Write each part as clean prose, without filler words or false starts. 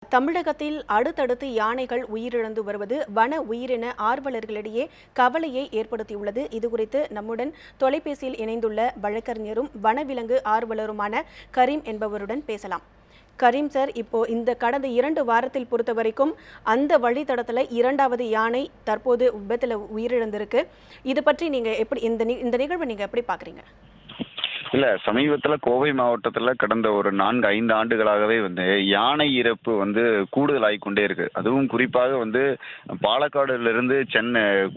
தமிழகத்தில் அடுத்தடுத்து யானைகள் உயிரிழந்து வருவது வன உயிரின ஆர்வலர்களிடையே கவலையை ஏற்படுத்தியுள்ளது. இதுகுறித்து நம்முடன் தொலைபேசியில் இணைந்துள்ள வழக்கறிஞரும் வனவிலங்கு ஆர்வலருமான கரீம் என்பவருடன் பேசலாம். கரீம் சார், இப்போ இந்த கடந்த 2 வாரத்தில் பொறுத்த வரைக்கும் அந்த வழித்தடத்தில் 2வது யானை தற்போது விபத்தில் உயிரிழந்திருக்கு. இது பற்றி நீங்க எப்படி இந்த நிகழ்வை நீங்க எப்படி பாக்குறீங்க? இல்ல, சமீபத்துல கோவை மாவட்டத்துல கடந்த ஒரு 4-5 ஆண்டுகளாகவே யானை இறப்பு கூடுதல் ஆகிக்கொண்டே இருக்கு. அதுவும் குறிப்பாக பாலக்காடுல இருந்து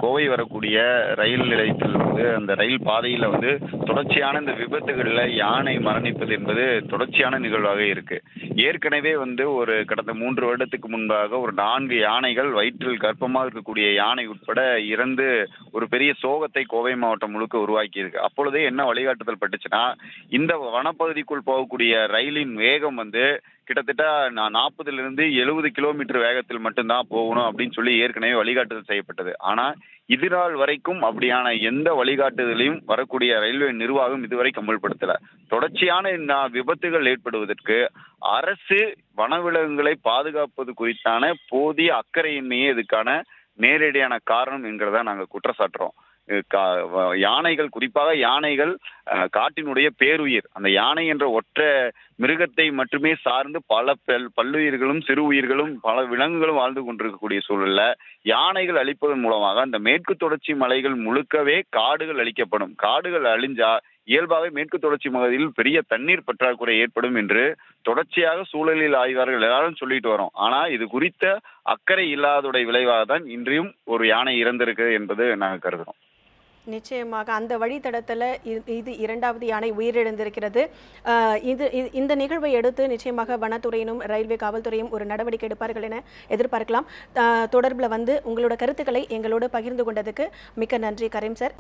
கோவை வரக்கூடிய ரயில் நிலையத்தில் அந்த ரயில் பாதையில தொடர்ச்சியான இந்த விபத்துகள்ல யானை மரணிப்பது என்பது தொடர்ச்சியான நிகழ்வாக இருக்கு. ஏற்கனவே ஒரு கடந்த 3 வருடத்துக்கு முன்பாக ஒரு 4 யானைகள் வயிற்றில் கர்ப்பமாக இருக்கக்கூடிய யானை உட்பட இறந்து ஒரு பெரிய சோகத்தை கோவை மாவட்டம் முழுக்க உருவாக்கி இருக்கு. அப்பொழுதே என்ன வழிகாட்டுதல் பட்டுச்சுன்னா, இந்த வனப்பகுதிக்குள் போகக்கூடிய ரயிலின் வேகம் கிட்டத்தட்ட 40 to 70 கிலோமீட்டர் வேகத்தில் மட்டும்தான் போகணும் அப்படின்னு சொல்லி ஏற்கனவே வழிகாட்டுதல் செய்யப்பட்டது. ஆனா இதுநாள் வரைக்கும் அப்படியான எந்த வழிகாட்டுதலையும் வரக்கூடிய ரயில்வே நிர்வாகம் இதுவரை அமல்படுத்தல. தொடர்ச்சியான விபத்துகள் ஏற்படுவதற்கு அரசு வனவிலங்குகளை பாதுகாப்பது குறித்தான போதிய அக்கறையின்மையே இதுக்கான நேரடியான காரணம் என்கிறத நாங்க குற்றச்சாட்டுறோம். யானைகள், குறிப்பாக யானைகள் காட்டினுடைய பேருயிர். அந்த யானை என்ற ஒற்றை மிருகத்தை மட்டுமே சார்ந்து பல பல்லுயிர்களும் சிறு உயிர்களும் பல விலங்குகளும் வாழ்ந்து கொண்டிருக்கக்கூடிய சூழல்ல யானைகள் அழிப்பதன் மூலமாக அந்த மேற்கு தொடர்ச்சி மலைகள் முழுக்கவே காடுகள் அழிக்கப்படும். காடுகள் அழிஞ்சா இயல்பாகவே மேற்கு தொடர்ச்சி மலையில் பெரிய தண்ணீர் பற்றாக்குறை ஏற்படும் என்று தொடர்ச்சியாக சூழலியல் ஆய்வாளர்கள் எல்லாரும் சொல்லிட்டு வரோம். ஆனா இது குறித்த அக்கறை இல்லாதோட விளைவாக தான் இன்றையும் ஒரு யானை இறந்திருக்கு என்பது நாங்கள் கருதுறோம். நிச்சயமாக அந்த வழித்தடத்தில் இது 2வது யானை உயிரிழந்திருக்கிறது. இந்த நிகழ்வை அடுத்து நிச்சயமாக வனத்துறையினும் ரயில்வே காவல்துறையும் ஒரு நடவடிக்கை எடுப்பார்கள் என எதிர்பார்க்கலாம். தொடர்பில் உங்களோட கருத்துக்களை எங்களோடு பகிர்ந்து கொண்டதுக்கு மிக்க நன்றி கரீம் சார்.